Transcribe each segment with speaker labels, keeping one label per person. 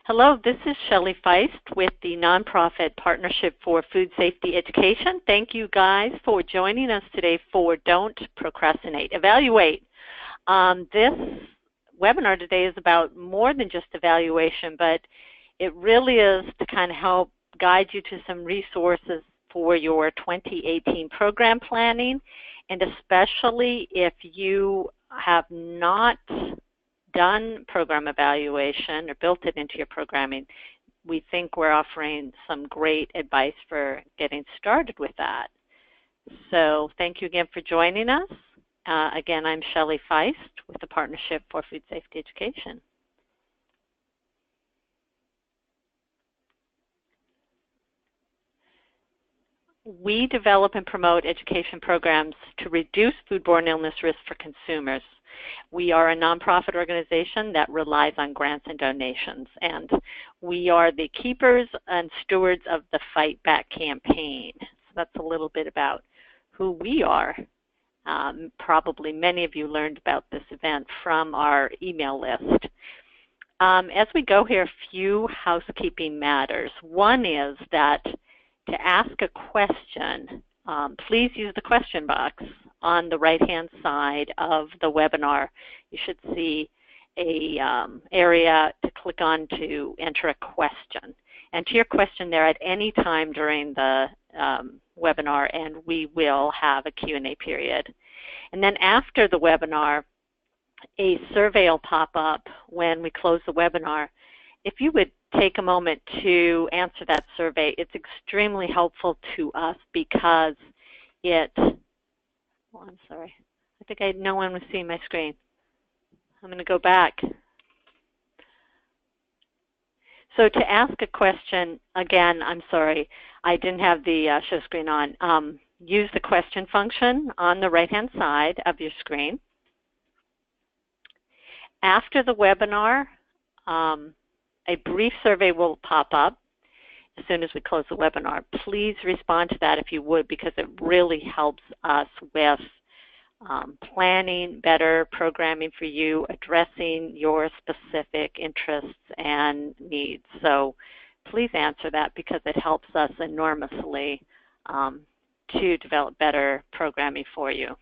Speaker 1: Hello, this is Shelley Feist with the Nonprofit Partnership for Food Safety Education. Thank you guys for joining us today for Don't Procrastinate, Evaluate. This webinar today is about more than just evaluation, but it really is to kind of help guide you to some resources for your 2018 program planning, and especially if you have not done program evaluation or built it into your programming, we think we're offering some great advice for getting started with that. So thank you again for joining us. Again, I'm Shelley Feist with the Partnership for Food Safety Education. We develop and promote education programs to reduce foodborne illness risk for consumers. We are a nonprofit organization that relies on grants and donations, and we are the keepers and stewards of the Fight Back campaign. So that's a little bit about who we are. Probably many of you learned about this event from our email list. As we go here, a few housekeeping matters. One is that to ask a question, please use the question box on the right-hand side of the webinar. You should see a area to click on to enter a question. Enter your question there at any time during the webinar, and we will have a Q&A period. And then after the webinar, a survey will pop up when we close the webinar. If you would take a moment to answer that survey, it's extremely helpful to us because it, I'm sorry, I think no one was seeing my screen. I'm going to go back. So to ask a question, again, I'm sorry, I didn't have the show screen on. Use the question function on the right-hand side of your screen. After the webinar, a brief survey will pop up as soon as we close the webinar. Please respond to that if you would, because it really helps us with planning better programming for you, addressing your specific interests and needs. So please answer that because it helps us enormously to develop better programming for you.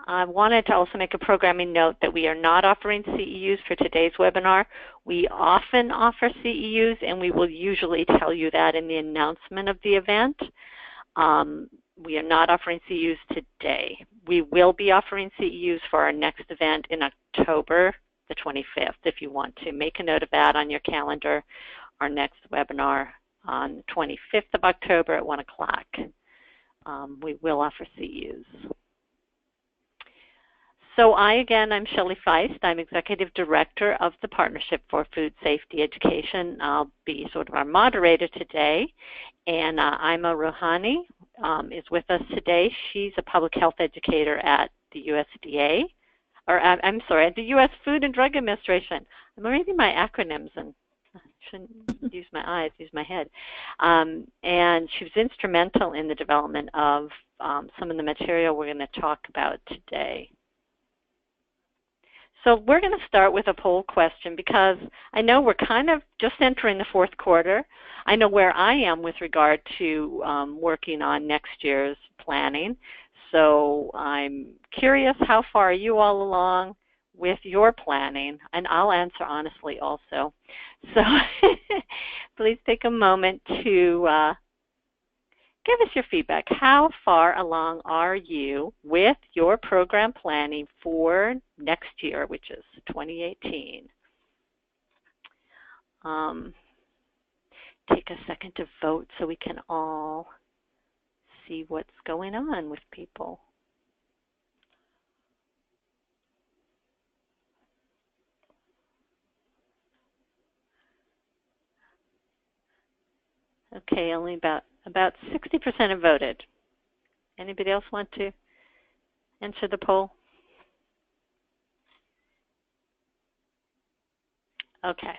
Speaker 1: I wanted to also make a programming note that we are not offering CEUs for today's webinar. We often offer CEUs, and we will usually tell you that in the announcement of the event. We are not offering CEUs today. We will be offering CEUs for our next event in October the 25th, if you want to make a note of that on your calendar. Our next webinar on the 25th of October at 1 o'clock. We will offer CEUs. So I'm Shelley Feist. I'm Executive Director of the Partnership for Food Safety Education. I'll be sort of our moderator today. And Ima Rouhani is with us today. She's a public health educator at the USDA, or I'm sorry, at the U.S. Food and Drug Administration. I'm reading my acronyms and I shouldn't use my eyes, use my head. And she was instrumental in the development of some of the material we're going to talk about today. So we're going to start with a poll question because I know we're kind of just entering the fourth quarter. I know where I am with regard to working on next year's planning. So I'm curious, how far are you all along with your planning? And I'll answer honestly also. So please take a moment to give us your feedback. How far along are you with your program planning for next year, which is 2018? Take a second to vote so we can all see what's going on with people. Okay, only about 60% have voted. Anybody else want to answer the poll? Okay.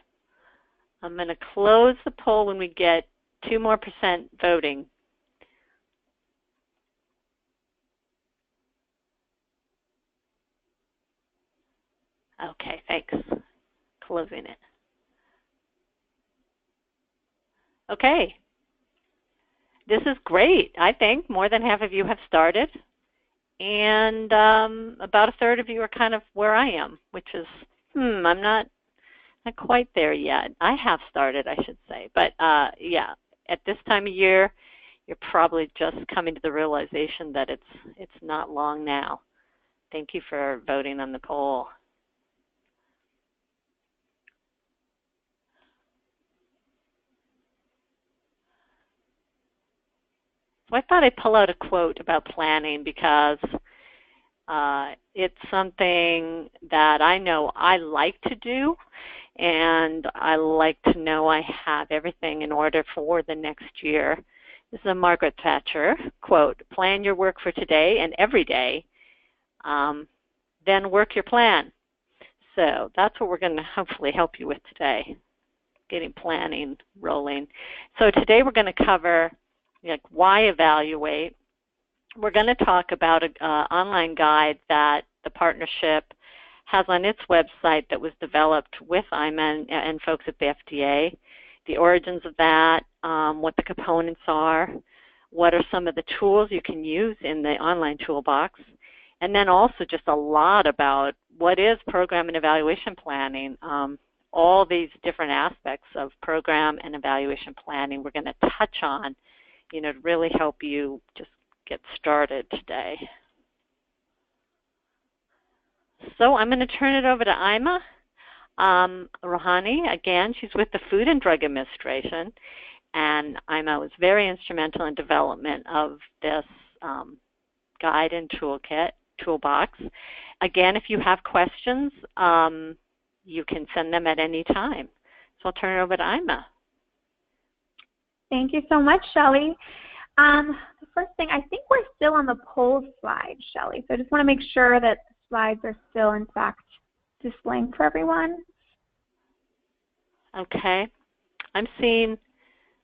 Speaker 1: I'm going to close the poll when we get 2% more voting. Okay, thanks. Closing it. Okay. This is great. I think more than half of you have started, and about a third of you are kind of where I am, which is, I'm not quite there yet. I have started, I should say. But yeah, at this time of year, you're probably just coming to the realization that it's not long now. Thank you for voting on the poll. So I thought I'd pull out a quote about planning because it's something that I know I like to do, and I like to know I have everything in order for the next year. This is a Margaret Thatcher quote: "Plan your work for today and every day, then work your plan." So that's what we're going to hopefully help you with today, getting planning rolling. So today we're going to cover why evaluate. We're going to talk about an online guide that the partnership has on its website that was developed with IMA and folks at the FDA, the origins of that, what the components are, what are some of the tools you can use in the online toolbox, and then also just a lot about what is program and evaluation planning. All these different aspects of program and evaluation planning we're going to touch on, to really help you just get started today. So I'm going to turn it over to Ima Rouhani. Again, she's with the Food and Drug Administration, and Ima was very instrumental in development of this guide and toolbox. Again, if you have questions, you can send them at any time. So I'll turn it over to Ima.
Speaker 2: Thank you so much, Shelley. The first thing, I think we're still on the poll slide, Shelley. So I just want to make sure that the slides are still, in fact, displaying for everyone.
Speaker 1: Okay. I'm seeing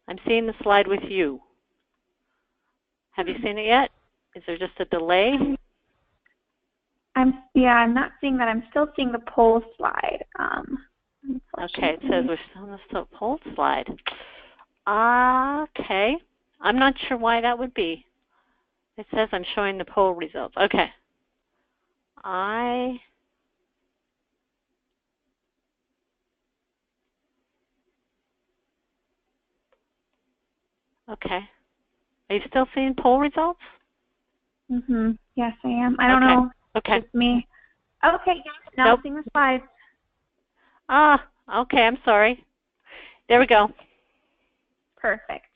Speaker 1: the slide with you. Have you seen it yet? Is there just a delay?
Speaker 2: I'm not seeing that. I'm still seeing the poll slide.
Speaker 1: Okay, it says we're still on the poll slide. Okay. I'm not sure why that would be. It says I'm showing the poll results. Okay. Okay. Are you still seeing poll results?
Speaker 2: Yes, I am. I don't know.
Speaker 1: Okay.
Speaker 2: It's me. Okay, now
Speaker 1: Nope.
Speaker 2: I'm seeing the slides.
Speaker 1: Okay, I'm sorry. There we go.
Speaker 2: Perfect.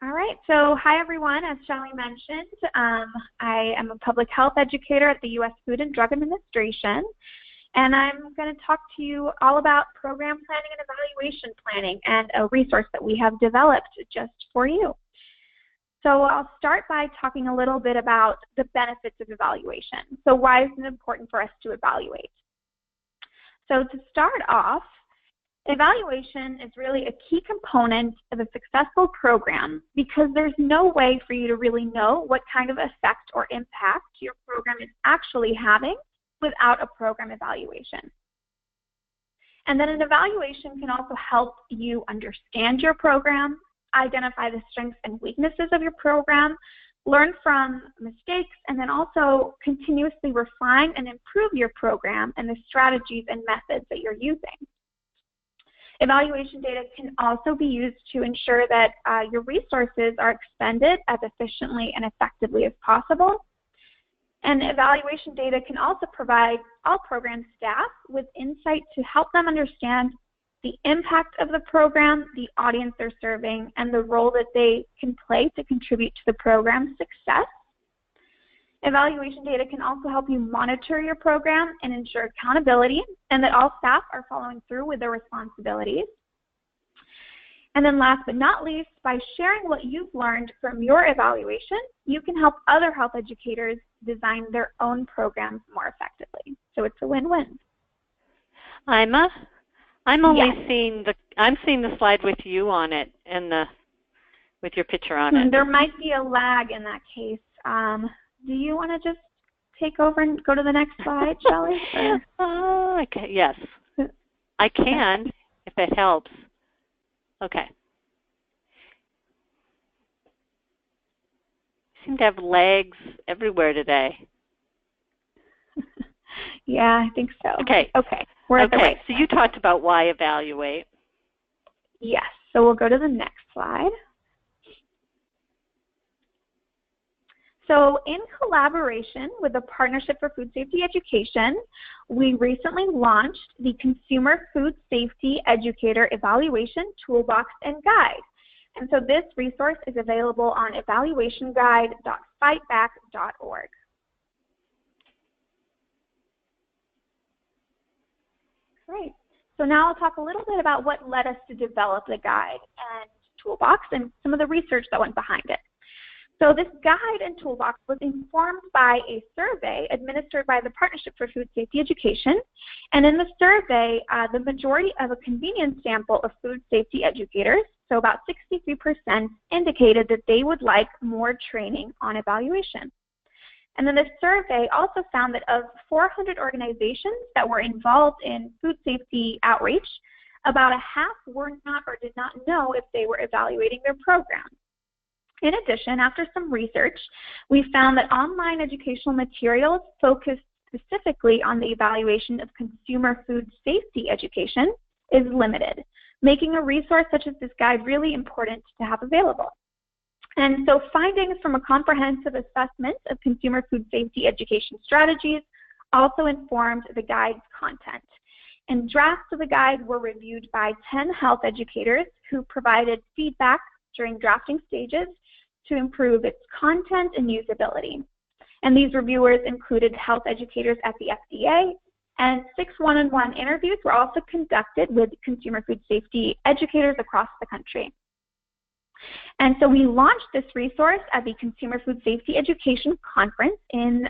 Speaker 2: All right, so hi everyone. As Shelley mentioned, I am a public health educator at the U.S. Food and Drug Administration, and I'm going to talk to you all about program planning and evaluation planning and a resource that we have developed just for you. So I'll start by talking a little bit about the benefits of evaluation. So why is it important for us to evaluate? So to start off, evaluation is really a key component of a successful program because there's no way for you to really know what kind of effect or impact your program is actually having without a program evaluation. And then an evaluation can also help you understand your program, identify the strengths and weaknesses of your program, learn from mistakes, and then also continuously refine and improve your program and the strategies and methods that you're using. Evaluation data can also be used to ensure that your resources are expended as efficiently and effectively as possible. And evaluation data can also provide all program staff with insight to help them understand the impact of the program, the audience they're serving, and the role that they can play to contribute to the program's success. Evaluation data can also help you monitor your program and ensure accountability and that all staff are following through with their responsibilities. And then last but not least, by sharing what you've learned from your evaluation, you can help other health educators design their own programs more effectively. So it's a win-win.
Speaker 1: Ima, I'm only
Speaker 2: Yes.
Speaker 1: seeing the slide with you on it and with your picture on it.
Speaker 2: There might be a lag in that case. Do you want to just take over and go to the next slide, Shelley?
Speaker 1: Okay, yes. I can, if it helps. Okay. Seem to have legs everywhere today.
Speaker 2: Yeah, I think so.
Speaker 1: Okay.
Speaker 2: Okay. We're at the right
Speaker 1: so you talked about why evaluate.
Speaker 2: Yes. So we'll go to the next slide. So in collaboration with the Partnership for Food Safety Education, we recently launched the Consumer Food Safety Educator Evaluation Toolbox and Guide. And so this resource is available on evaluationguide.fightback.org. Great. So now I'll talk a little bit about what led us to develop the guide and toolbox and some of the research that went behind it. So this guide and toolbox was informed by a survey administered by the Partnership for Food Safety Education. And in the survey, the majority of a convenience sample of food safety educators, so about 63%, indicated that they would like more training on evaluation. And then the survey also found that of 400 organizations that were involved in food safety outreach, about a half were not or did not know if they were evaluating their programs. In addition, after some research, we found that online educational materials focused specifically on the evaluation of consumer food safety education is limited, making a resource such as this guide really important to have available. And so findings from a comprehensive assessment of consumer food safety education strategies also informed the guide's content. And drafts of the guide were reviewed by 10 health educators who provided feedback during drafting stages to improve its content and usability. And these reviewers included health educators at the FDA, and 6 one-on-one interviews were also conducted with consumer food safety educators across the country. And so we launched this resource at the Consumer Food Safety Education Conference in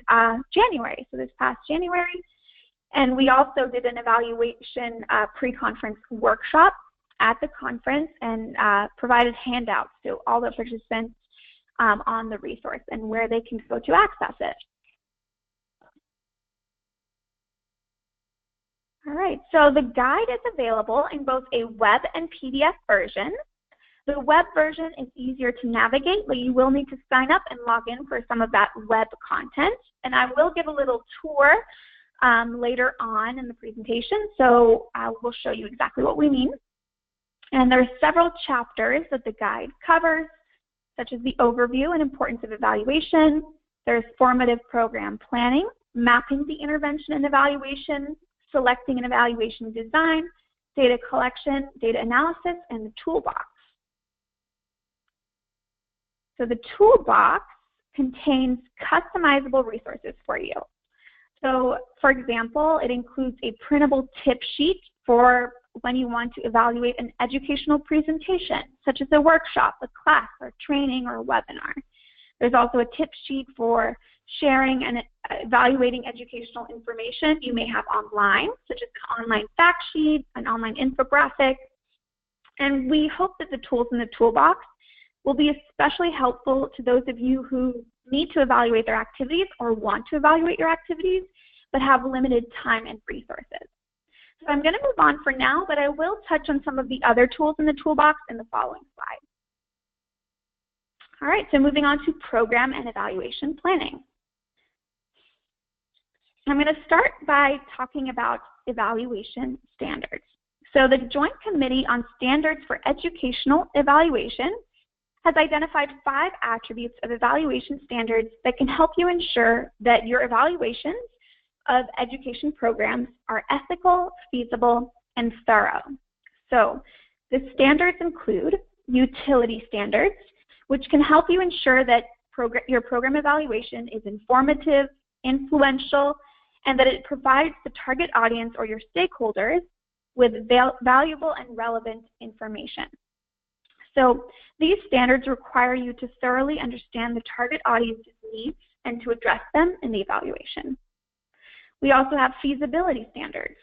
Speaker 2: January, so this past January. And we also did an evaluation pre-conference workshop at the conference and provided handouts to all the participants on the resource and where they can go to access it. All right, so the guide is available in both a web and PDF version. The web version is easier to navigate, but you will need to sign up and log in for some of that web content. And I will give a little tour later on in the presentation, so I will show you exactly what we mean. And there are several chapters that the guide covers, such as the overview and importance of evaluation. There's formative program planning, mapping the intervention and evaluation, selecting an evaluation design, data collection, data analysis, and the toolbox. So the toolbox contains customizable resources for you. So for example, it includes a printable tip sheet for when you want to evaluate an educational presentation, such as a workshop, a class, or training, or a webinar. There's also a tip sheet for sharing and evaluating educational information you may have online, such as an online fact sheet, an online infographic. And we hope that the tools in the toolbox will be especially helpful to those of you who need to evaluate their activities or want to evaluate your activities, but have limited time and resources. So I'm going to move on for now, but I will touch on some of the other tools in the toolbox in the following slide. All right, so moving on to program and evaluation planning. I'm going to start by talking about evaluation standards. So the Joint Committee on Standards for Educational Evaluation has identified 5 attributes of evaluation standards that can help you ensure that your evaluations of education programs are ethical, feasible, and thorough. So the standards include utility standards, which can help you ensure that your program evaluation is informative, influential, and that it provides the target audience or your stakeholders with valuable and relevant information. So these standards require you to thoroughly understand the target audience's needs and to address them in the evaluation. We also have feasibility standards.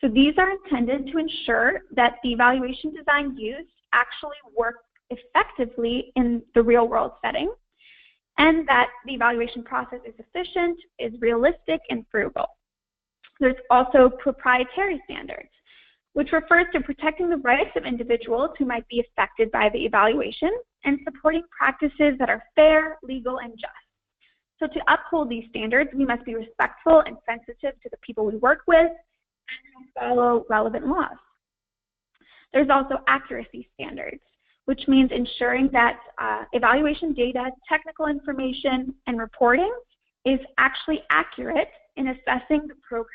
Speaker 2: So these are intended to ensure that the evaluation design used actually works effectively in the real world setting. and that the evaluation process is efficient, is realistic, and frugal. There's also proprietary standards, which refers to protecting the rights of individuals who might be affected by the evaluation and supporting practices that are fair, legal, and just. So to uphold these standards, we must be respectful and sensitive to the people we work with and follow relevant laws. There's also accuracy standards, which means ensuring that evaluation data, technical information, and reporting is actually accurate in assessing the program.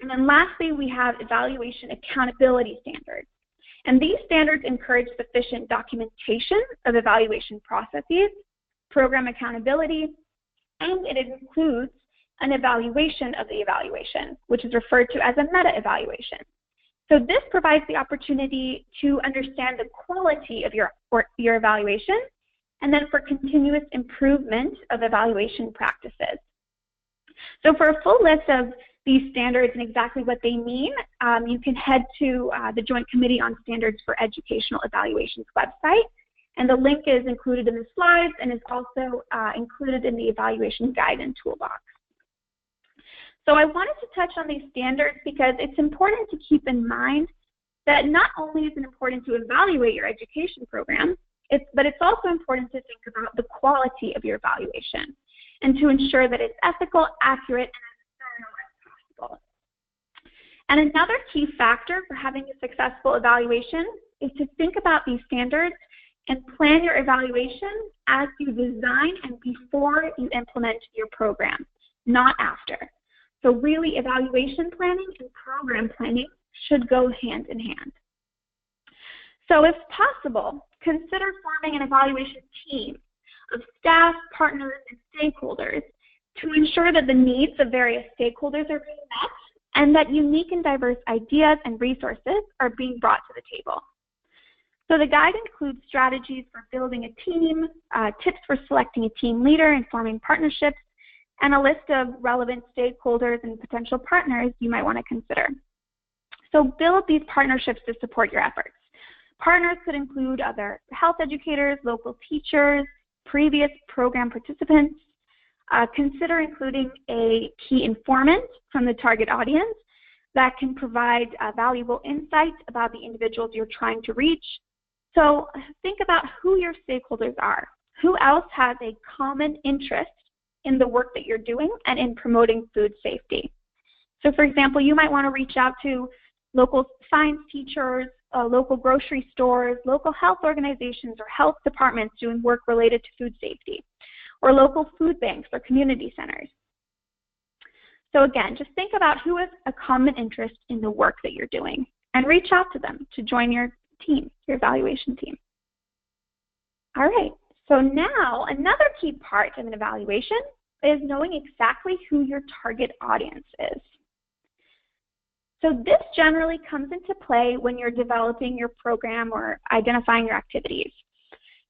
Speaker 2: And then lastly, we have evaluation accountability standards. And these standards encourage sufficient documentation of evaluation processes, program accountability, and it includes an evaluation of the evaluation, which is referred to as a meta-evaluation. So this provides the opportunity to understand the quality of your evaluation, and then for continuous improvement of evaluation practices. So for a full list of these standards and exactly what they mean, you can head to the Joint Committee on Standards for Educational Evaluations website, and the link is included in the slides and is also included in the evaluation guide and toolbox. So I wanted to touch on these standards because it's important to keep in mind that not only is it important to evaluate your education program, but it's also important to think about the quality of your evaluation and to ensure that it's ethical, accurate, and as thorough as possible. And another key factor for having a successful evaluation is to think about these standards and plan your evaluation as you design and before you implement your program, not after. So really, evaluation planning and program planning should go hand in hand. So if possible, consider forming an evaluation team of staff, partners, and stakeholders to ensure that the needs of various stakeholders are being met and that unique and diverse ideas and resources are being brought to the table. So the guide includes strategies for building a team, tips for selecting a team leader and forming partnerships, and a list of relevant stakeholders and potential partners you might want to consider. So build these partnerships to support your efforts. Partners could include other health educators, local teachers, previous program participants. Consider including a key informant from the target audience that can provide valuable insights about the individuals you're trying to reach. So think about who your stakeholders are. Who else has a common interest in the work that you're doing and in promoting food safety? So for example, you might want to reach out to local science teachers, local grocery stores, local health organizations or health departments doing work related to food safety, or local food banks or community centers. So again, just think about who has a common interest in the work that you're doing and reach out to them to join your team, your evaluation team. All right, so now another key part of an evaluation is knowing exactly who your target audience is. So this generally comes into play when you're developing your program or identifying your activities.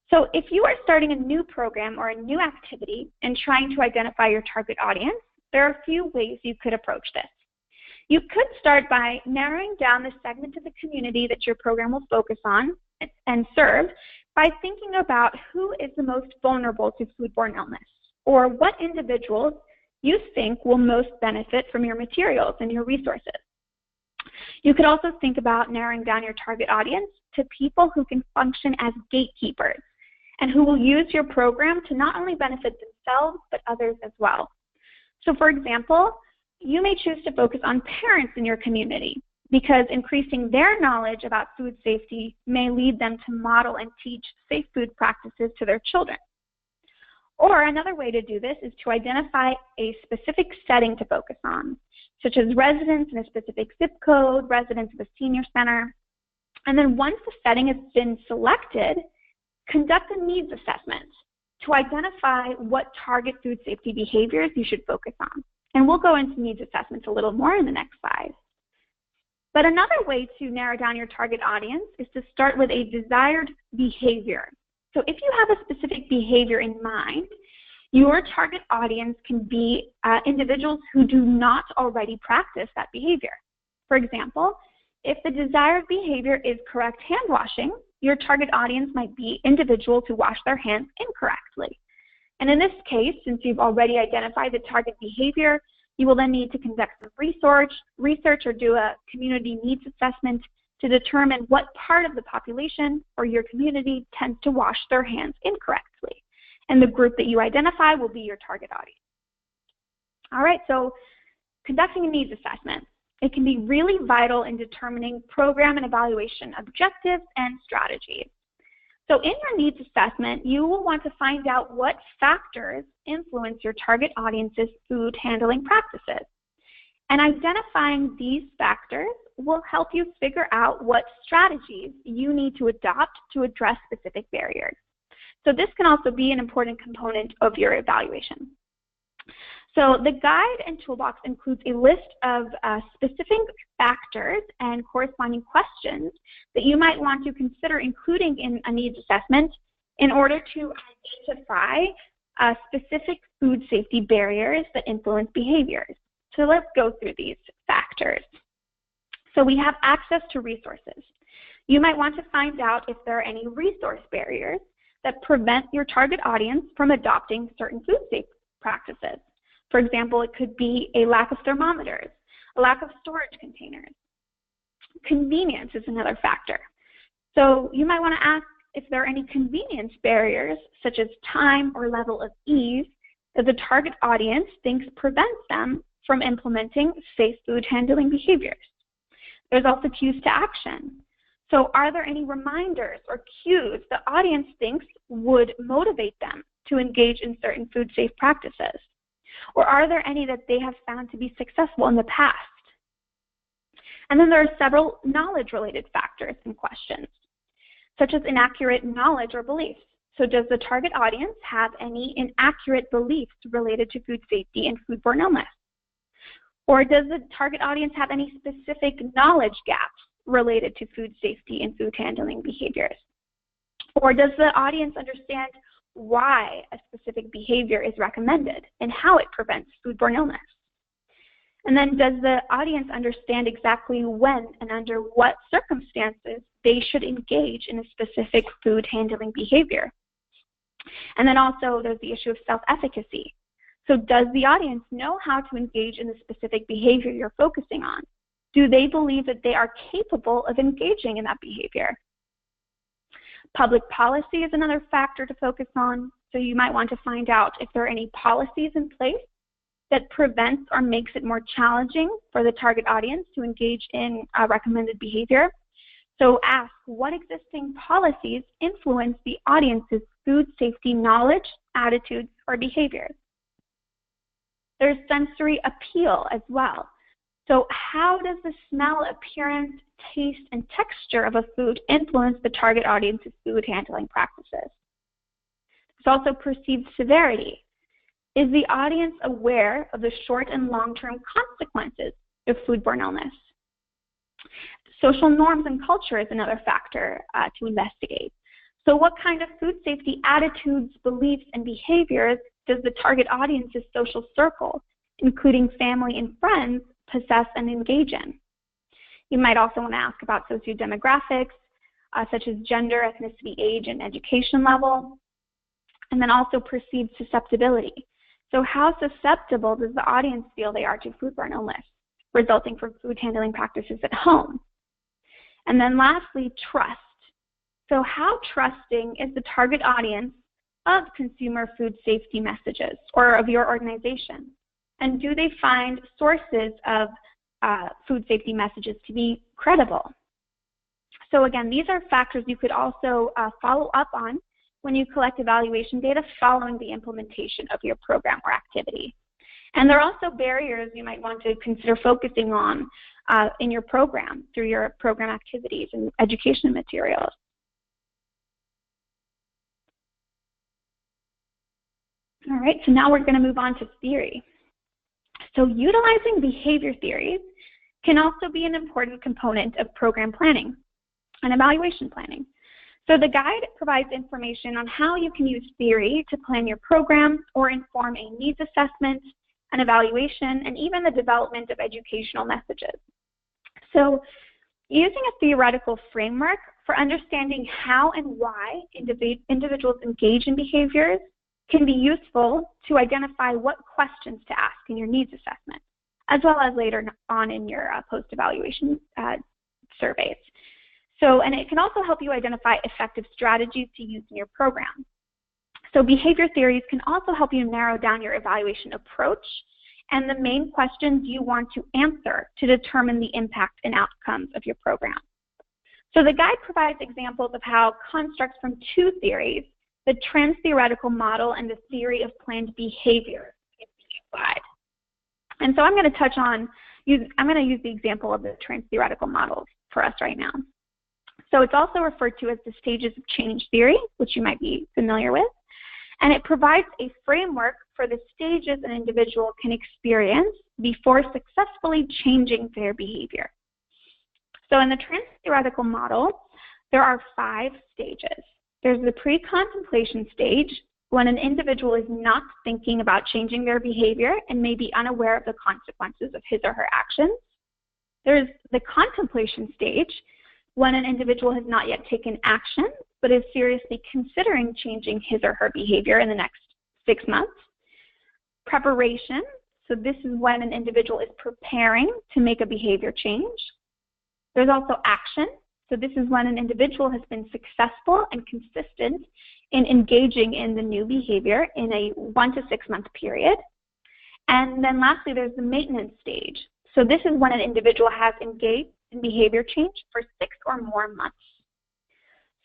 Speaker 2: So if you are starting a new program or a new activity and trying to identify your target audience, there are a few ways you could approach this. You could start by narrowing down the segment of the community that your program will focus on and serve by thinking about who is the most vulnerable to foodborne illness, or what individuals you think will most benefit from your materials and your resources. You could also think about narrowing down your target audience to people who can function as gatekeepers and who will use your program to not only benefit themselves, but others as well. So for example, you may choose to focus on parents in your community because increasing their knowledge about food safety may lead them to model and teach safe food practices to their children. Or another way to do this is to identify a specific setting to focus on, such as residents in a specific zip code, residents of a senior center. And then once the setting has been selected, conduct a needs assessment to identify what target food safety behaviors you should focus on. And we'll go into needs assessments a little more in the next slide. But another way to narrow down your target audience is to start with a desired behavior. So if you have a specific behavior in mind, your target audience can be individuals who do not already practice that behavior. For example, if the desired behavior is correct hand washing, your target audience might be individuals who wash their hands incorrectly, And in this case, since you've already identified the target behavior, you will then need to conduct some research or do a community needs assessment to determine what part of the population or your community tends to wash their hands incorrectly. And the group that you identify will be your target audience. All right, so conducting a needs assessment. It can be really vital in determining program and evaluation objectives and strategies. So in your needs assessment, you will want to find out what factors influence your target audience's food handling practices. And identifying these factors will help you figure out what strategies you need to adopt to address specific barriers. So this can also be an important component of your evaluation. So the guide and toolbox includes a list of specific factors and corresponding questions that you might want to consider including in a needs assessment in order to identify specific food safety barriers that influence behaviors. So let's go through these factors. So we have access to resources. You might want to find out if there are any resource barriers that prevent your target audience from adopting certain food safety practices. For example, it could be a lack of thermometers, a lack of storage containers. Convenience is another factor. So you might want to ask if there are any convenience barriers, such as time or level of ease, that the target audience thinks prevents them from implementing safe food handling behaviors. There's also cues to action. So are there any reminders or cues the audience thinks would motivate them to engage in certain food safe practices? Or are there any that they have found to be successful in the past? And then there are several knowledge-related factors and questions, such as inaccurate knowledge or beliefs. So does the target audience have any inaccurate beliefs related to food safety and foodborne illness? Or does the target audience have any specific knowledge gaps related to food safety and food handling behaviors? Or does the audience understand why a specific behavior is recommended and how it prevents foodborne illness? And then does the audience understand exactly when and under what circumstances they should engage in a specific food handling behavior? And then also there's the issue of self-efficacy. So does the audience know how to engage in the specific behavior you're focusing on? Do they believe that they are capable of engaging in that behavior? Public policy is another factor to focus on. So you might want to find out if there are any policies in place that prevents or makes it more challenging for the target audience to engage in a recommended behavior. So ask, what existing policies influence the audience's food safety knowledge, attitudes, or behaviors? There's sensory appeal as well. So how does the smell, appearance, taste, and texture of a food influence the target audience's food handling practices? There's also perceived severity. Is the audience aware of the short and long-term consequences of foodborne illness? Social norms and culture is another factor to investigate. So what kind of food safety attitudes, beliefs, and behaviors does the target audience's social circle, including family and friends, possess and engage in? You might also want to ask about sociodemographics, such as gender, ethnicity, age, and education level, and then also perceived susceptibility. So how susceptible does the audience feel they are to foodborne illness, resulting from food handling practices at home? And then lastly, trust. So how trusting is the target audience of consumer food safety messages or of your organization? And do they find sources of food safety messages to be credible? So again, these are factors you could also follow up on when you collect evaluation data following the implementation of your program or activity. And there are also barriers you might want to consider focusing on in your program through your program activities and education materials. All right, so now we're going to move on to theory. So utilizing behavior theories can also be an important component of program planning and evaluation planning. So the guide provides information on how you can use theory to plan your program or inform a needs assessment, an evaluation, and even the development of educational messages. So using a theoretical framework for understanding how and why individuals engage in behaviors can be useful to identify what questions to ask in your needs assessment, as well as later on in your post-evaluation surveys. And it can also help you identify effective strategies to use in your program. So behavior theories can also help you narrow down your evaluation approach and the main questions you want to answer to determine the impact and outcomes of your program. So the guide provides examples of how constructs from two theories, the trans-theoretical model and the theory of planned behavior, can be applied. And so I'm going to use the example of the trans-theoretical model for us right now. So it's also referred to as the stages of change theory, which you might be familiar with. And it provides a framework for the stages an individual can experience before successfully changing their behavior. So in the trans-theoretical model, there are 5 stages. There's the pre-contemplation stage, when an individual is not thinking about changing their behavior and may be unaware of the consequences of his or her actions. There's the contemplation stage, when an individual has not yet taken action, but is seriously considering changing his or her behavior in the next 6 months. Preparation, so this is when an individual is preparing to make a behavior change. There's also action, so this is when an individual has been successful and consistent in engaging in the new behavior in a 1 to 6 month period. And then lastly, there's the maintenance stage. So this is when an individual has engaged in behavior change for 6 or more months.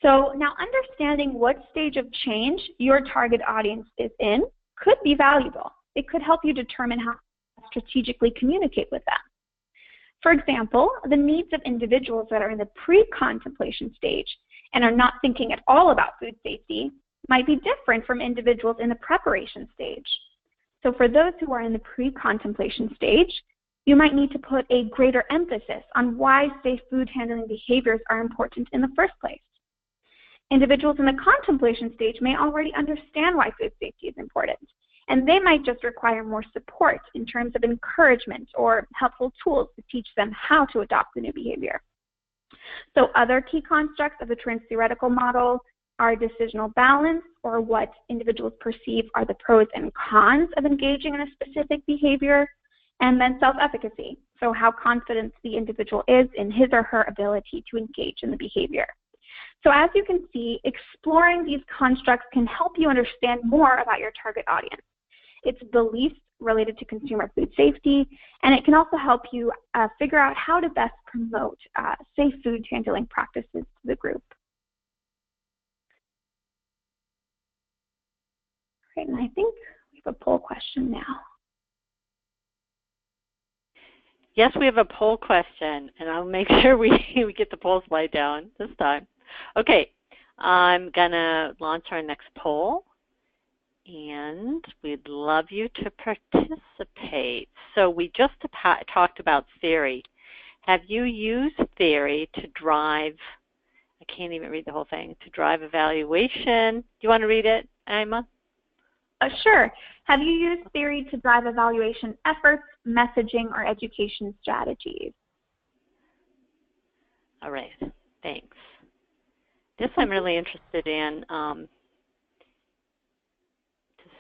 Speaker 2: So now understanding what stage of change your target audience is in could be valuable. It could help you determine how to strategically communicate with them. For example, the needs of individuals that are in the pre-contemplation stage and are not thinking at all about food safety might be different from individuals in the preparation stage. So for those who are in the pre-contemplation stage, you might need to put a greater emphasis on why safe food handling behaviors are important in the first place. Individuals in the contemplation stage may already understand why food safety is important, and they might just require more support in terms of encouragement or helpful tools to teach them how to adopt the new behavior. So other key constructs of the trans-theoretical model are decisional balance, or what individuals perceive are the pros and cons of engaging in a specific behavior, and then self-efficacy, so how confident the individual is in his or her ability to engage in the behavior. So as you can see, exploring these constructs can help you understand more about your target audience, its beliefs related to consumer food safety, and it can also help you figure out how to best promote safe food handling practices to the group. All right, and I think we have a poll question now.
Speaker 1: Yes, we have a poll question, and I'll make sure we get the poll slide down this time. Okay, I'm going to launch our next poll, and we'd love you to participate. So we just talked about theory. Have you used theory to drive, I can't even read the whole thing, to drive evaluation? Do you want to read it, Ima?
Speaker 2: Sure. Have you used theory to drive evaluation efforts, messaging, or education strategies?
Speaker 1: All right, thanks. This I'm really interested in to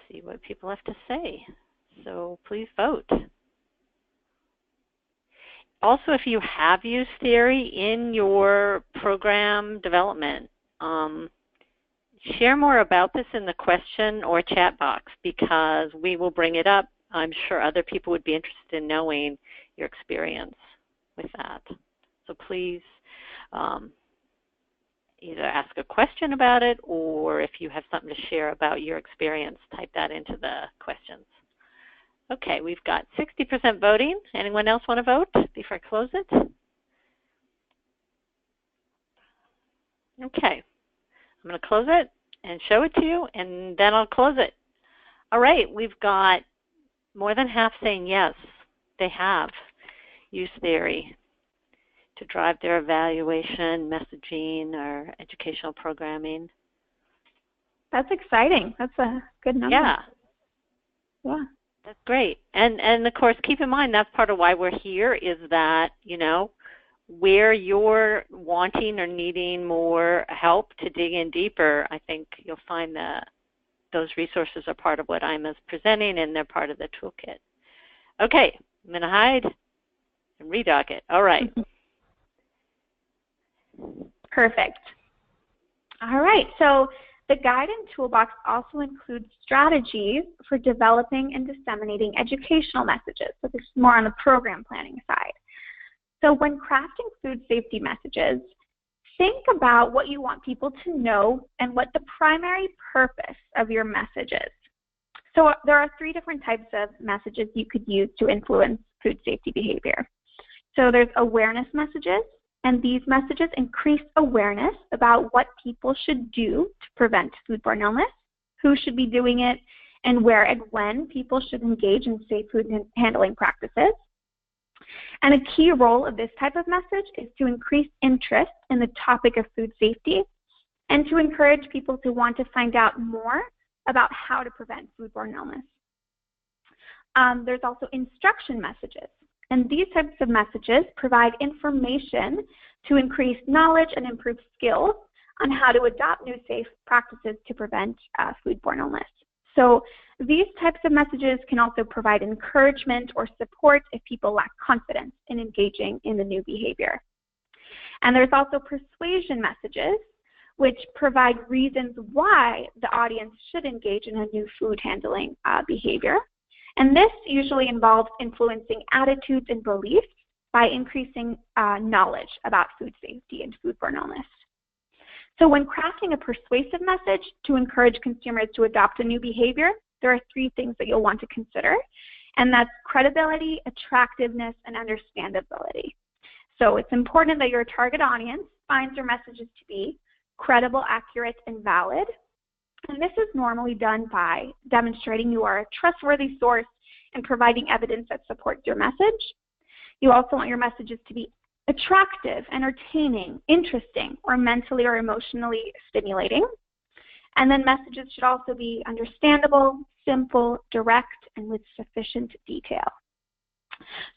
Speaker 1: see what people have to say. So please vote. Also, if you have used theory in your program development, share more about this in the question or chat box, because we will bring it up. I'm sure other people would be interested in knowing your experience with that. So please either ask a question about it, or if you have something to share about your experience, type that into the questions. Okay, we've got 60% voting. Anyone else want to vote before I close it? Okay, I'm going to close it and show it to you, and then I'll close it. All right, we've got more than half saying yes, they have used theory to drive their evaluation, messaging, or educational programming.
Speaker 2: That's exciting. That's a good number.
Speaker 1: Yeah.
Speaker 2: Yeah.
Speaker 1: That's great. And of course, keep in mind, that's part of why we're here, is that, you know, where you're wanting or needing more help to dig in deeper, I think you'll find that those resources are part of what I'm presenting, and they're part of the toolkit. Okay, I'm going to hide and redock it. All right.
Speaker 2: Perfect. All right, so the guide and toolbox also includes strategies for developing and disseminating educational messages. So this is more on the program planning side. So when crafting food safety messages, think about what you want people to know and what the primary purpose of your message is. So there are 3 different types of messages you could use to influence food safety behavior. So there's awareness messages, and these messages increase awareness about what people should do to prevent foodborne illness, who should be doing it, and where and when people should engage in safe food handling practices. And a key role of this type of message is to increase interest in the topic of food safety and to encourage people to want to find out more about how to prevent foodborne illness. There's also instruction messages. And these types of messages provide information to increase knowledge and improve skills on how to adopt new safe practices to prevent foodborne illness. So these types of messages can also provide encouragement or support if people lack confidence in engaging in the new behavior. And there's also persuasion messages, which provide reasons why the audience should engage in a new food handling behavior. And this usually involves influencing attitudes and beliefs by increasing knowledge about food safety and foodborne illness. So when crafting a persuasive message to encourage consumers to adopt a new behavior, there are 3 things that you'll want to consider, and that's credibility, attractiveness, and understandability. So it's important that your target audience finds your messages to be credible, accurate, and valid. And this is normally done by demonstrating you are a trustworthy source and providing evidence that supports your message. You also want your messages to be attractive, entertaining, interesting, or mentally or emotionally stimulating. And then messages should also be understandable, simple, direct, and with sufficient detail.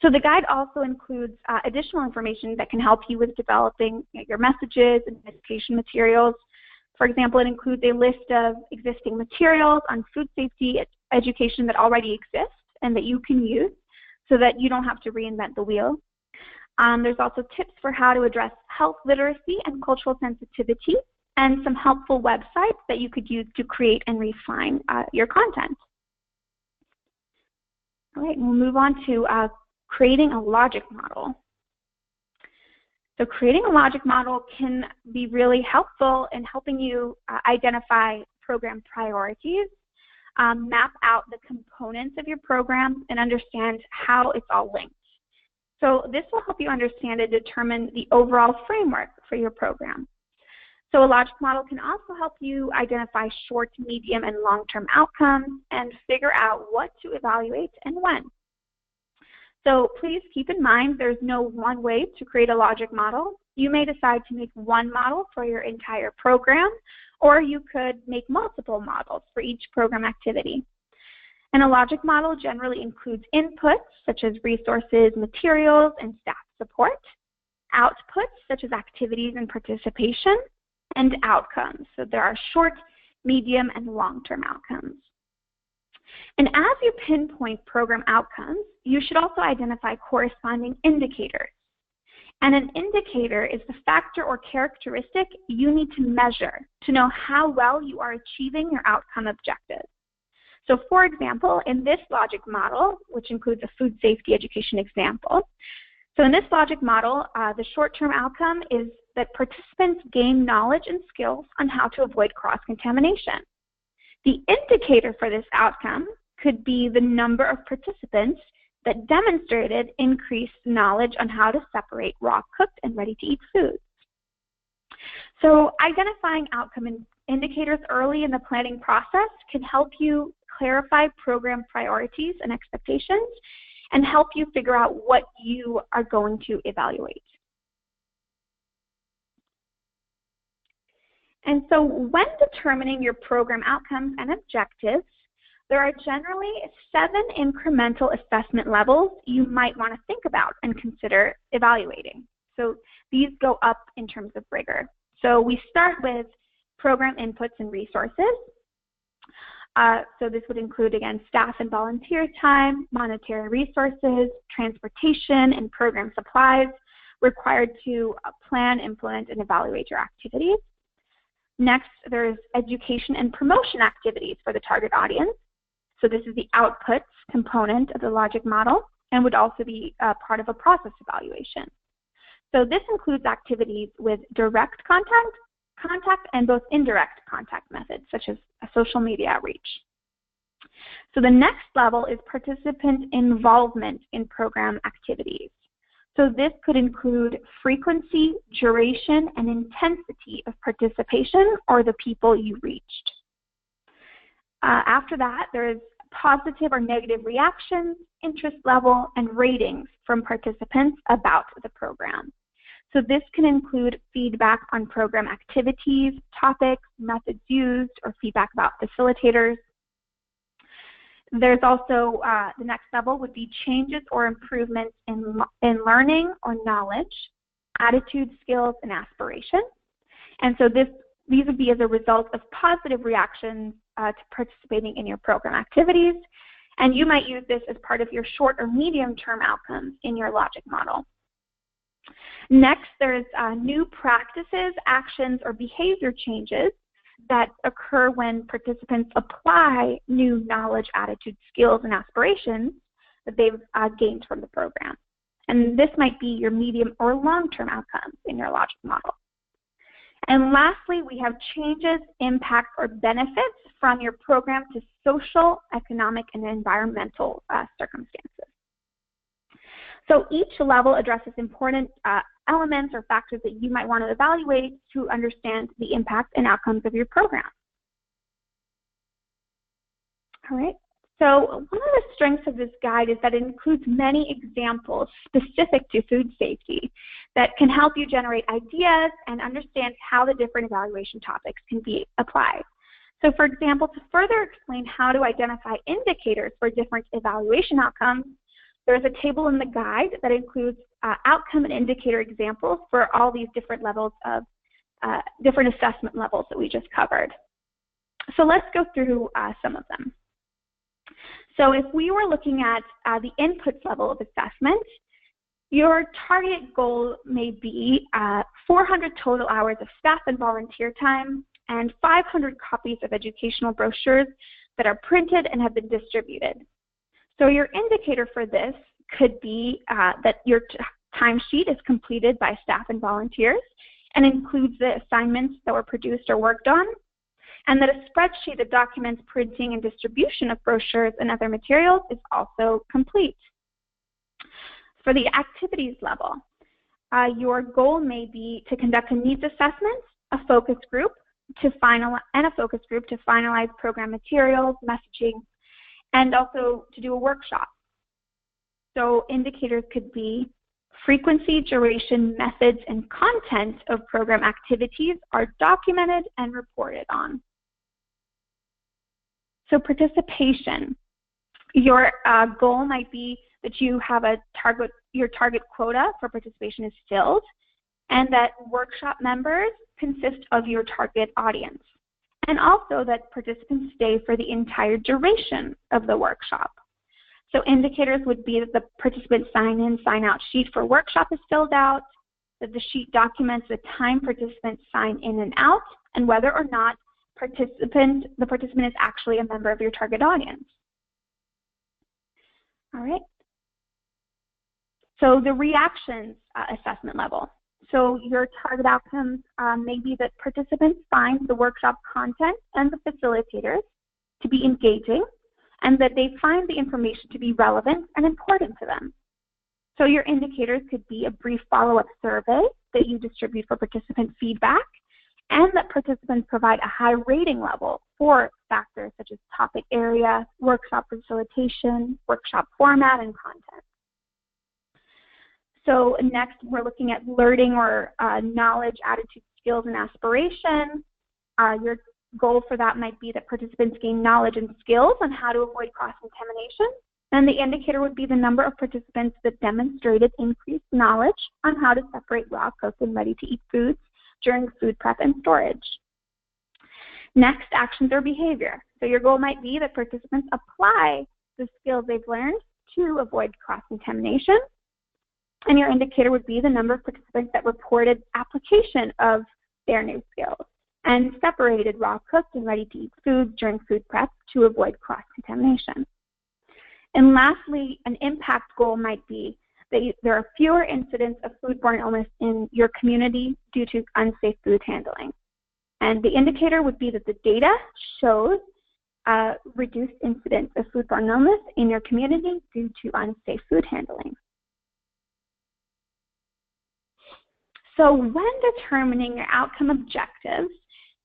Speaker 2: So the guide also includes additional information that can help you with developing your messages and education materials. For example, it includes a list of existing materials on food safety education that already exist and that you can use so that you don't have to reinvent the wheel. There's also tips for how to address health literacy and cultural sensitivity, and some helpful websites that you could use to create and refine your content. All right, we'll move on to creating a logic model. So creating a logic model can be really helpful in helping you identify program priorities, map out the components of your program, and understand how it's all linked. So this will help you understand and determine the overall framework for your program. So a logic model can also help you identify short, medium, and long-term outcomes and figure out what to evaluate and when. So please keep in mind there's no one way to create a logic model. You may decide to make one model for your entire program, or you could make multiple models for each program activity. And a logic model generally includes inputs such as resources, materials, and staff support, outputs such as activities and participation, and outcomes. So there are short, medium, and long-term outcomes. And as you pinpoint program outcomes, you should also identify corresponding indicators. And an indicator is the factor or characteristic you need to measure to know how well you are achieving your outcome objectives. So for example, in this logic model, which includes a food safety education example, so in this logic model, the short-term outcome is that participants gain knowledge and skills on how to avoid cross-contamination. The indicator for this outcome could be the number of participants that demonstrated increased knowledge on how to separate raw cooked and ready-to-eat foods. So identifying outcome indicators early in the planning process can help you clarify program priorities and expectations and help you figure out what you are going to evaluate. And so when determining your program outcomes and objectives, there are generally 7 incremental assessment levels you might want to think about and consider evaluating. So these go up in terms of rigor. So we start with program inputs and resources. So this would include, again, staff and volunteer time, monetary resources, transportation, and program supplies required to plan, implement, and evaluate your activities. Next, there's education and promotion activities for the target audience. So this is the outputs component of the logic model and would also be part of a process evaluation. So this includes activities with direct contact and both indirect contact methods, such as social media outreach. So the next level is participant involvement in program activities. So this could include frequency, duration, and intensity of participation or the people you reached. After that, there is positive or negative reactions, interest level, and ratings from participants about the program. So this can include feedback on program activities, topics, methods used, or feedback about facilitators. There's also, the next level would be changes or improvements in learning or knowledge, attitude, skills, and aspiration. And so these would be as a result of positive reactions to participating in your program activities. And you might use this as part of your short or medium-term outcomes in your logic model. Next, there's new practices, actions, or behavior changes that occur when participants apply new knowledge, attitude, skills, and aspirations that they've gained from the program. And this might be your medium or long-term outcomes in your logic model. And lastly, we have changes, impacts, or benefits from your program to social, economic, and environmental circumstances. So each level addresses important elements or factors that you might want to evaluate to understand the impact and outcomes of your program. All right. So one of the strengths of this guide is that it includes many examples specific to food safety that can help you generate ideas and understand how the different evaluation topics can be applied. So for example, to further explain how to identify indicators for different evaluation outcomes, there's a table in the guide that includes outcome and indicator examples for all these different levels of different assessment levels that we just covered. So let's go through some of them. So if we were looking at the inputs level of assessment, your target goal may be 400 total hours of staff and volunteer time and 500 copies of educational brochures that are printed and have been distributed. So your indicator for this could be that your timesheet is completed by staff and volunteers and includes the assignments that were produced or worked on, and that a spreadsheet that documents printing and distribution of brochures and other materials is also complete. For the activities level, your goal may be to conduct a needs assessment, a focus group to finalize program materials, messaging, and also to do a workshop. So indicators could be frequency, duration, methods, and content of program activities are documented and reported on. So participation, your goal might be that you have your target quota for participation is filled, and that workshop members consist of your target audience, and also that participants stay for the entire duration of the workshop. So indicators would be that the participant sign-in, sign-out sheet for workshop is filled out, that the sheet documents the time participants sign in and out, and whether or not the participant is actually a member of your target audience. All right. So the reactions assessment level. So your target outcomes may be that participants find the workshop content and the facilitators to be engaging, and that they find the information to be relevant and important to them. So your indicators could be a brief follow-up survey that you distribute for participant feedback, and that participants provide a high rating level for factors such as topic area, workshop facilitation, workshop format, and content. So next, we're looking at learning or knowledge, attitude, skills, and aspiration. Your goal for that might be that participants gain knowledge and skills on how to avoid cross-contamination. And the indicator would be the number of participants that demonstrated increased knowledge on how to separate raw, cooked, and ready-to-eat foods during food prep and storage. Next, actions or behavior. So your goal might be that participants apply the skills they've learned to avoid cross-contamination. And your indicator would be the number of participants that reported application of their new skills and separated raw cooked and ready-to-eat foods during food prep to avoid cross-contamination. And lastly, an impact goal might be that there are fewer incidents of foodborne illness in your community due to unsafe food handling. And the indicator would be that the data shows reduced incidence of foodborne illness in your community due to unsafe food handling. So when determining your outcome objectives,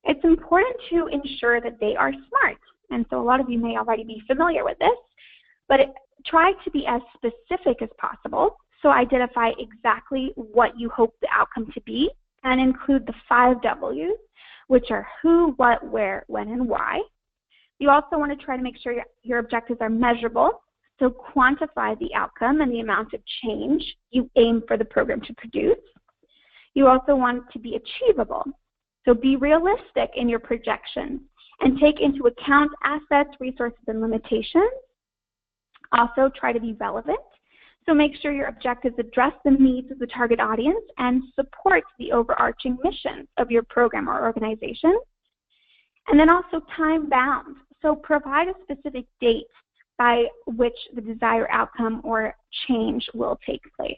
Speaker 2: it's important to ensure that they are SMART. And so a lot of you may already be familiar with this, but try to be as specific as possible. So identify exactly what you hope the outcome to be and include the 5 W's, which are who, what, where, when, and why. You also want to try to make sure your objectives are measurable. So quantify the outcome and the amount of change you aim for the program to produce. You also want it to be achievable. So be realistic in your projections and take into account assets, resources, and limitations. Also try to be relevant. So make sure your objectives address the needs of the target audience and support the overarching mission of your program or organization. And then also time bound. So provide a specific date by which the desired outcome or change will take place.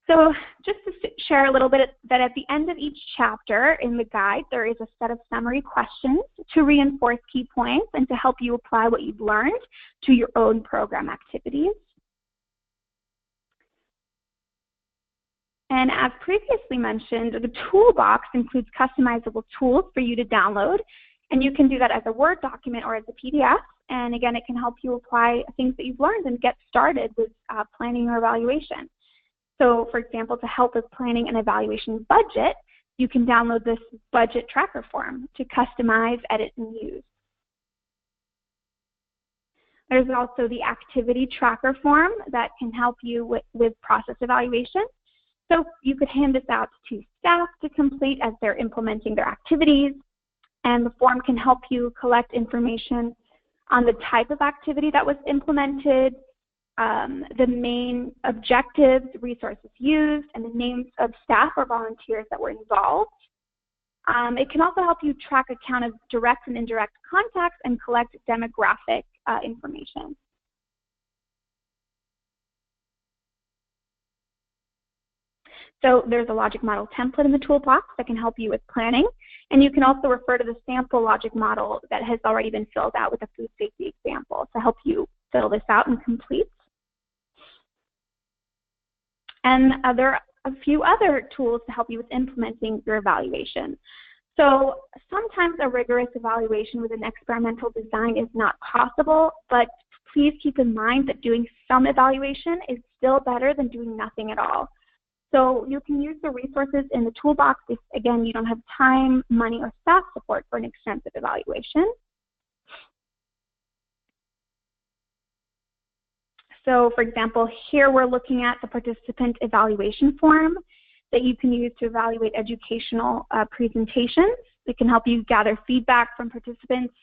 Speaker 2: So just to share a little bit that at the end of each chapter in the guide, there is a set of summary questions to reinforce key points and to help you apply what you've learned to your own program activities. And as previously mentioned, the toolbox includes customizable tools for you to download, and you can do that as a Word document or as a PDF. And again, it can help you apply things that you've learned and get started with planning or evaluation. So, for example, to help with planning and evaluation budget, you can download this budget tracker form to customize, edit, and use. There's also the activity tracker form that can help you with process evaluation. So you could hand this out to staff to complete as they're implementing their activities, and the form can help you collect information on the type of activity that was implemented, the main objectives, resources used, and the names of staff or volunteers that were involved. It can also help you track a count of direct and indirect contacts and collect demographic information. So there's a logic model template in the toolbox that can help you with planning, and you can also refer to the sample logic model that has already been filled out with a food safety example to help you fill this out and complete. And there are a few other tools to help you with implementing your evaluation. So sometimes a rigorous evaluation with an experimental design is not possible, but please keep in mind that doing some evaluation is still better than doing nothing at all. So you can use the resources in the toolbox if, again, you don't have time, money, or staff support for an extensive evaluation. So, for example, here we're looking at the participant evaluation form that you can use to evaluate educational presentations. It can help you gather feedback from participants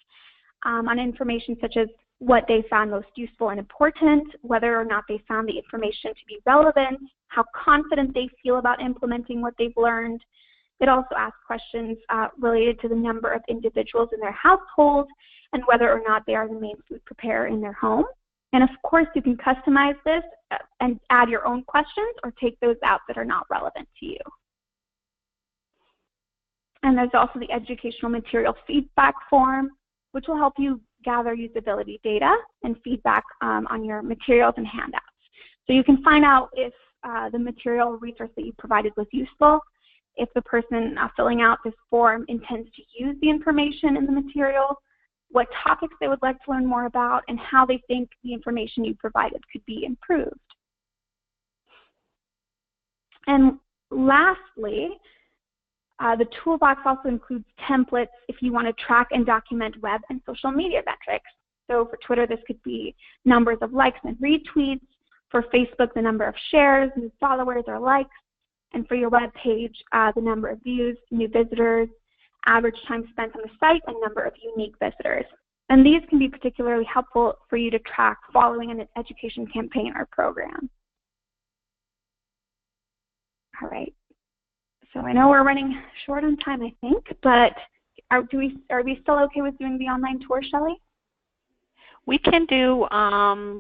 Speaker 2: on information such as what they found most useful and important, whether or not they found the information to be relevant, how confident they feel about implementing what they've learned. It also asks questions related to the number of individuals in their household and whether or not they are the main food preparer in their home. And of course, you can customize this and add your own questions or take those out that are not relevant to you. And there's also the educational material feedback form, which will help you gather usability data and feedback on your materials and handouts. So you can find out if the material or resource that you provided was useful, if the person filling out this form intends to use the information in the material, what topics they would like to learn more about, and how they think the information you provided could be improved. And lastly, the toolbox also includes templates if you want to track and document web and social media metrics. So for Twitter, this could be numbers of likes and retweets. For Facebook, the number of shares, new followers, or likes. and for your web page, the number of views, new visitors, average time spent on the site, and number of unique visitors. And these can be particularly helpful for you to track following an education campaign or program. All right. So I know we're running short on time, I think, but are we still okay with doing the online tour, Shelley?
Speaker 1: We can do,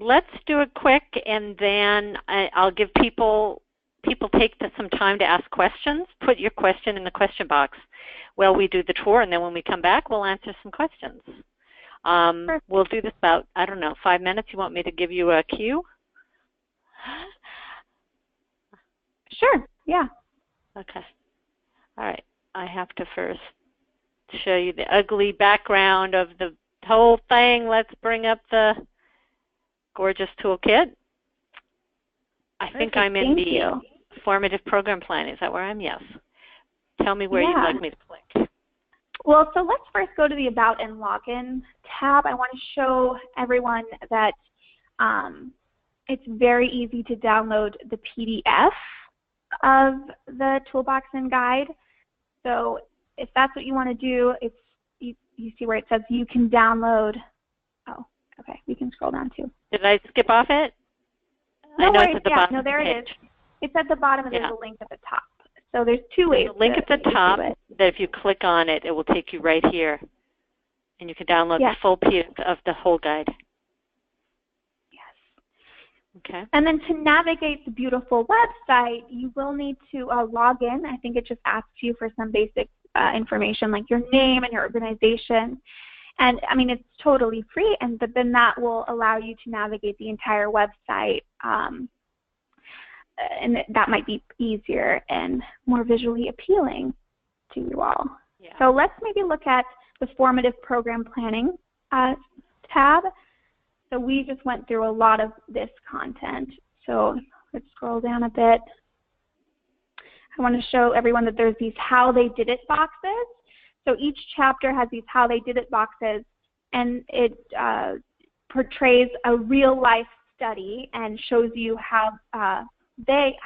Speaker 1: let's do it quick, and then I'll give people take some time to ask questions. Put your question in the question box while we do the tour, and then when we come back, we'll answer some questions. We'll do this about, I don't know, 5 minutes. You want me to give you a cue?
Speaker 2: Sure, yeah.
Speaker 1: Okay. All right. I have to first show you the ugly background of the whole thing. Let's bring up the gorgeous toolkit. I think I'm in the formative program planning. Is that where I'm? Yes. Tell me where you'd like me to click.
Speaker 2: Well, so let's first go to the About and Login tab. I want to show everyone that it's very easy to download the PDF of the toolbox and guide. So if that's what you want to do, it's you see where it says you can download. Oh, okay, we can scroll down too.
Speaker 1: Did I skip off it?
Speaker 2: No
Speaker 1: I know
Speaker 2: worries.
Speaker 1: it's at the bottom.
Speaker 2: No, there
Speaker 1: of the
Speaker 2: it
Speaker 1: page.
Speaker 2: is. It's at the bottom and there's a link at the top. So there's two ways.
Speaker 1: There's a link at the top that if you click on it, it will take you right here. And you can download the full PDF of the whole guide.
Speaker 2: Yes.
Speaker 1: Okay.
Speaker 2: And then to navigate the beautiful website, you will need to log in. I think it just asks you for some basic information like your name and your organization. And I mean, it's totally free, but then that will allow you to navigate the entire website. And that might be easier and more visually appealing to you all. Yeah. So let's maybe look at the formative program planning tab. So we just went through a lot of this content. So let's scroll down a bit. I want to show everyone that there's these how they did it boxes. So each chapter has these how they did it boxes, and it portrays a real life study and shows you how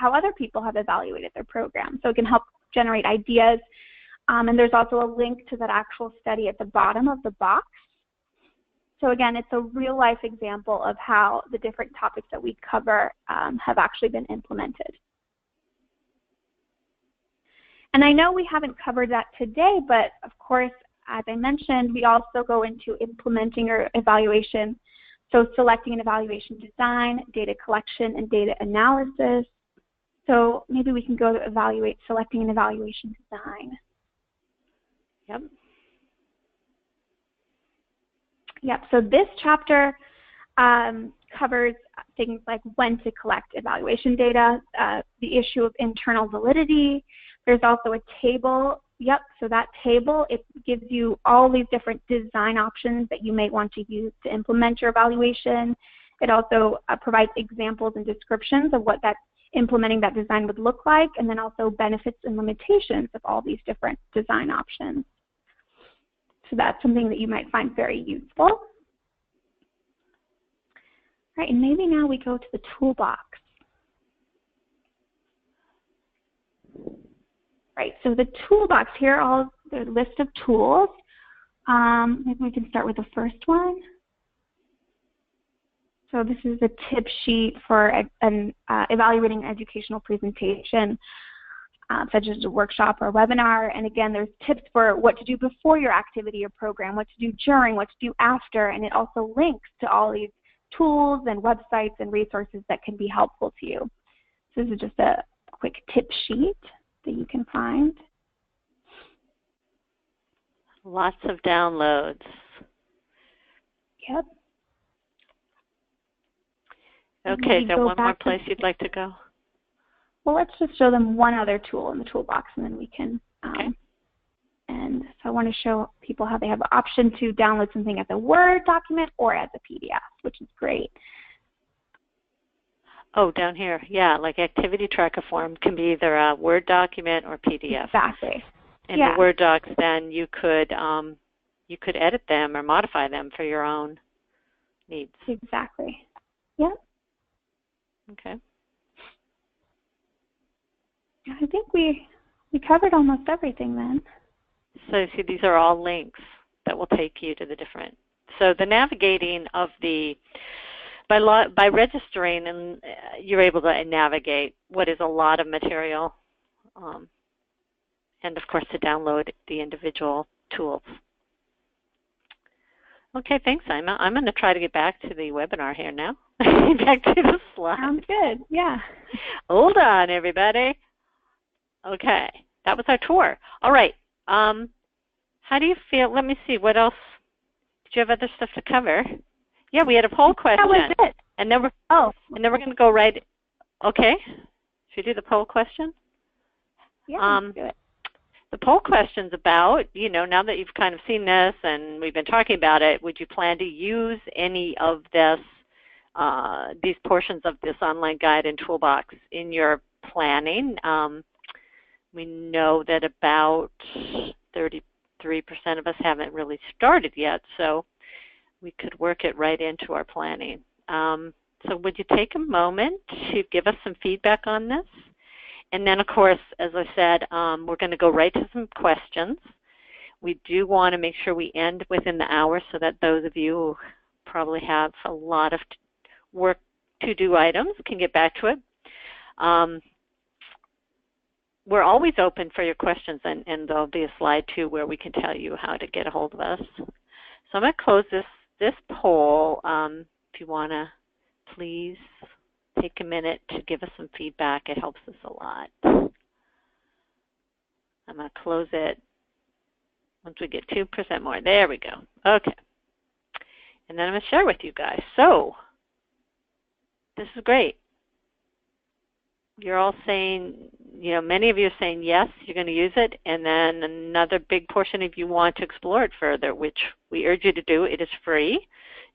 Speaker 2: other people have evaluated their program. So it can help generate ideas. And there's also a link to that actual study at the bottom of the box. So again, it's a real life example of how the different topics that we cover have actually been implemented. And I know we haven't covered that today, but of course, as I mentioned, we also go into implementing your evaluation. So selecting an evaluation design, data collection, and data analysis. So maybe we can go to selecting an evaluation design.
Speaker 1: Yep.
Speaker 2: Yep, so this chapter covers things like when to collect evaluation data, the issue of internal validity. There's also a table. Yep, so that table, it gives you all these different design options that you may want to use to implement your evaluation. It also provides examples and descriptions of what implementing that design would look like, and then also benefits and limitations of all these different design options. So that's something that you might find very useful. All right, and maybe now we go to the toolbox. Right, so the toolbox here, all the list of tools. Maybe we can start with the first one. So this is a tip sheet for evaluating educational presentation, such as a workshop or a webinar. And again, there's tips for what to do before your activity or program, what to do during, what to do after, and it also links to all these tools and websites and resources that can be helpful to you. So this is just a quick tip sheet that you can find.
Speaker 1: Lots of downloads.
Speaker 2: Yep.
Speaker 1: Okay, is there one more place you'd like to go?
Speaker 2: Well, let's just show them one other tool in the toolbox, and then we can. And so I want to show people how they have the option to download something as a Word document or as a PDF, which is great.
Speaker 1: Oh, down here, yeah, like activity tracker form can be either a Word document or PDF.
Speaker 2: Exactly.
Speaker 1: And the Word docs, then you could edit them or modify them for your own needs.
Speaker 2: Exactly. Yep.
Speaker 1: Okay.
Speaker 2: I think we covered almost everything then.
Speaker 1: So see, these are all links that will take you to the different. So the navigating of the, by registering, and you're able to navigate what is a lot of material, and of course to download the individual tools. Okay, thanks, Ima. I'm going to try to get back to the webinar here now. Back to the slide.
Speaker 2: Sounds good, yeah.
Speaker 1: Hold on, everybody. Okay, that was our tour. All right. How do you feel? Let me see. What else? Did you have other stuff to cover? Yeah, we had a poll question.
Speaker 2: That was it.
Speaker 1: And then we're going to go right. Okay. Should we do the poll question?
Speaker 2: Yeah, let's do it.
Speaker 1: The poll question's about, now that you've kind of seen this and we've been talking about it, would you plan to use any of this, these portions of this online guide and toolbox in your planning? We know that about 33% of us haven't really started yet, so we could work it right into our planning. So would you take a moment to give us some feedback on this? And then, of course, as I said, we're going to go right to some questions. We do want to make sure we end within the hour so that those of you who probably have a lot of work to do items can get back to it. We're always open for your questions, and there'll be a slide, too, where we can tell you how to get a hold of us. So I'm going to close this poll. If you want to, please take a minute to give us some feedback. It helps us a lot. I'm going to close it once we get 2% more. There we go. Okay. And then I'm going to share with you guys. So this is great. You're all saying, many of you are saying yes, you're going to use it, and then another big portion of you want to explore it further, which we urge you to do. It is free.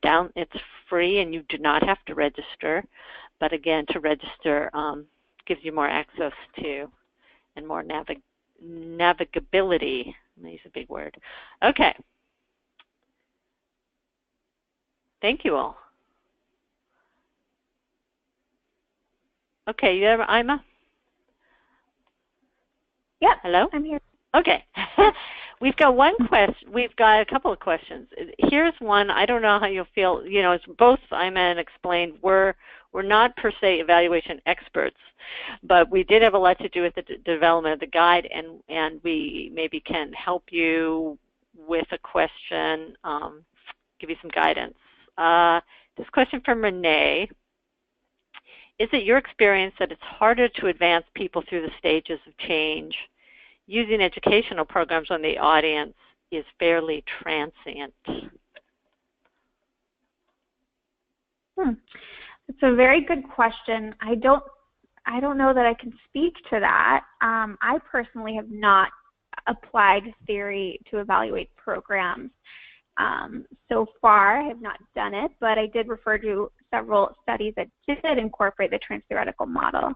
Speaker 1: It's free, and you do not have to register. But again, to register gives you more access to and more navigability. I'm going to use a big word. Okay. Thank you all. Okay, you there, Ima?
Speaker 2: Yep.
Speaker 1: Hello?
Speaker 2: I'm here.
Speaker 1: Okay. We've got one question. We've got a couple of questions. Here's one. I don't know how you'll feel. It's both Ima and explained. We're not per se evaluation experts, but we did have a lot to do with the development of the guide, and we maybe can help you with a question, give you some guidance. This question from Renee. Is it your experience that it's harder to advance people through the stages of change using educational programs when the audience is fairly transient?
Speaker 2: It's a very good question. I don't know that I can speak to that. I personally have not applied theory to evaluate programs. So far, I have not done it, but I did refer to several studies that did incorporate the trans-theoretical model.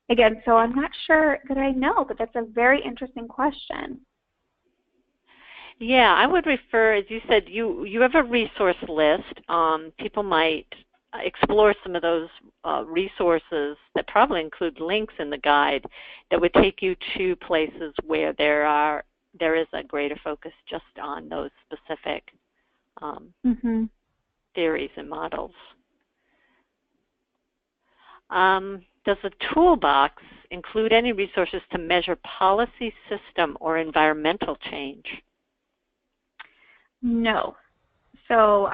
Speaker 2: Again, so I'm not sure that I know, but that's a very interesting question.
Speaker 1: Yeah, I would refer, as you said, you have a resource list. People might explore some of those resources that probably include links in the guide that would take you to places where there is a greater focus just on those specific theories and models. Does the toolbox include any resources to measure policy, system, or environmental change?
Speaker 2: No. So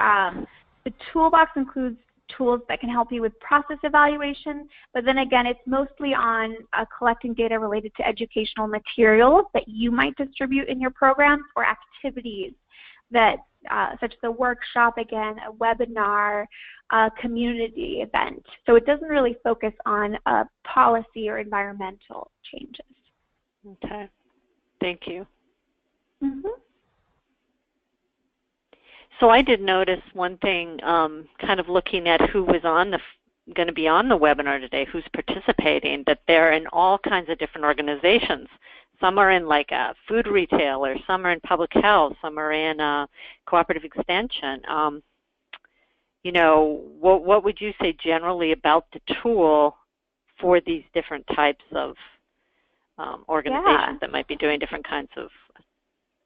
Speaker 2: the toolbox includes tools that can help you with process evaluation, but then again, it's mostly on collecting data related to educational materials that you might distribute in your programs or activities that, such as a workshop, again, a webinar, a community event. So it doesn't really focus on policy or environmental changes.
Speaker 1: Okay. Thank you. So I did notice one thing, kind of looking at who was going to be on the webinar today, who's participating, that they're in all kinds of different organizations. Some are in like a food retailer, some are in public health, some are in cooperative extension. What would you say generally about the tool for these different types of organizations that might be doing different kinds of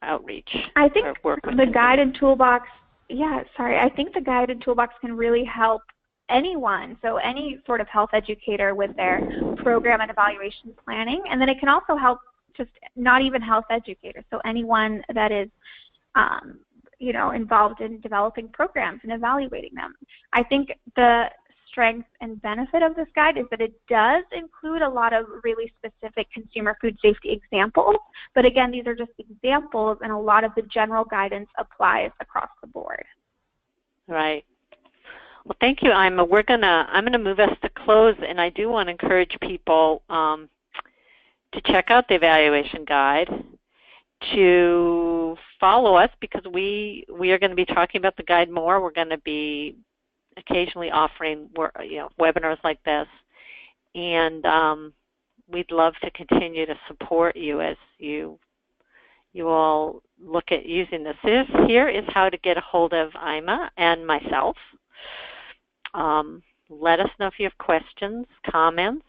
Speaker 1: outreach
Speaker 2: I think
Speaker 1: or work with
Speaker 2: the guide and toolbox, I think the guide and toolbox can really help anyone, so any sort of health educator with their program and evaluation planning, and then it can also help just not even health educators, so anyone that is involved in developing programs and evaluating them. I think the strength and benefit of this guide is that it does include a lot of really specific consumer food safety examples, but again, these are just examples, and a lot of the general guidance applies across the board.
Speaker 1: Right. Well, thank you, Ima. I'm gonna move us to close, and I do want to encourage people to check out the evaluation guide, to follow us, because we are going to be talking about the guide more. We're going to be occasionally offering webinars like this, and we'd love to continue to support you as you all look at using this. Here is how to get a hold of Ima and myself. Let us know if you have questions, comments.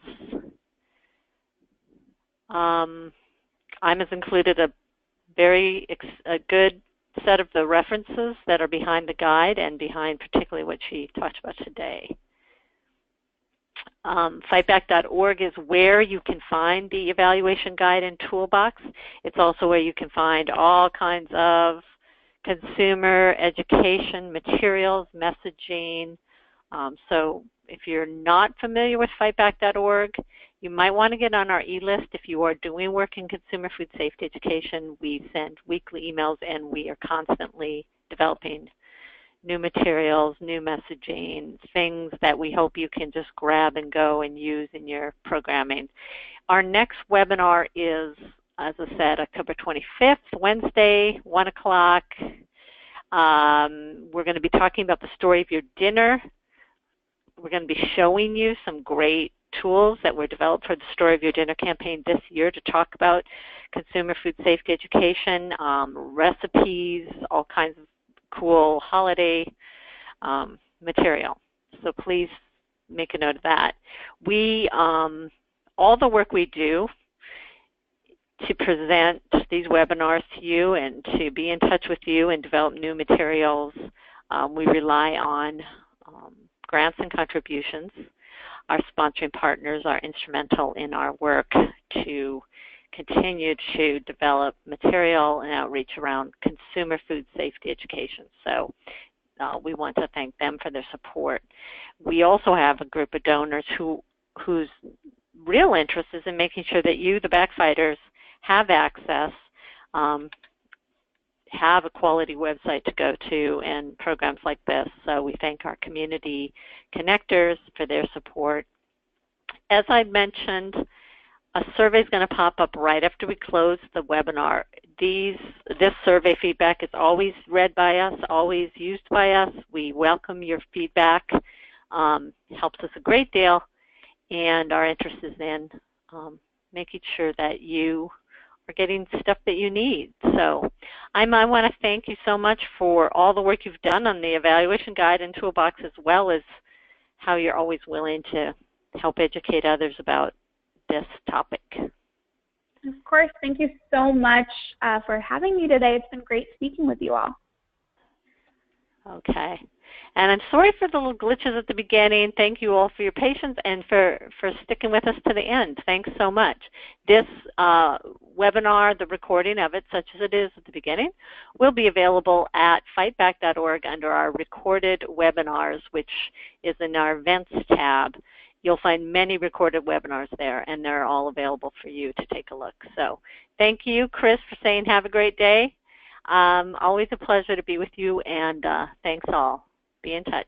Speaker 1: Ima's included a good set of the references that are behind the guide and behind particularly what she talked about today. Fightback.org is where you can find the evaluation guide and toolbox. It's also where you can find all kinds of consumer education materials, messaging. So if you're not familiar with fightback.org, you might want to get on our e-list. If you are doing work in consumer food safety education, we send weekly emails, and we are constantly developing new materials, new messaging, things that we hope you can just grab and go and use in your programming. Our next webinar is, as I said, October 25th, Wednesday, 1 o'clock. We're going to be talking about the story of your dinner. We're going to be showing you some great tools that were developed for the Story of Your Dinner campaign this year to talk about consumer food safety education, recipes, all kinds of cool holiday material. So please make a note of that. All the work we do to present these webinars to you and to be in touch with you and develop new materials, we rely on grants and contributions. Our sponsoring partners are instrumental in our work to continue to develop material and outreach around consumer food safety education. So we want to thank them for their support. We also have a group of donors whose real interest is in making sure that you, the backfighters, have access, have a quality website to go to, and programs like this. So we thank our community connectors for their support. As I mentioned, a survey is going to pop up right after we close the webinar. This survey feedback is always read by us, always used by us. We welcome your feedback. It helps us a great deal, and our interest is in making sure that you are getting stuff that you need. So I want to thank you so much for all the work you've done on the evaluation guide and toolbox, as well as how you're always willing to help educate others about this topic.
Speaker 2: Of course. Thank you so much for having me today. It's been great speaking with you all.
Speaker 1: Okay. And I'm sorry for the little glitches at the beginning. Thank you all for your patience and for sticking with us to the end. Thanks so much. This webinar, the recording of it, such as it is at the beginning, will be available at fightback.org under our recorded webinars, which is in our events tab. You'll find many recorded webinars there, and they're all available for you to take a look. So thank you, Chris, for saying have a great day. Always a pleasure to be with you, and thanks all. Be in touch.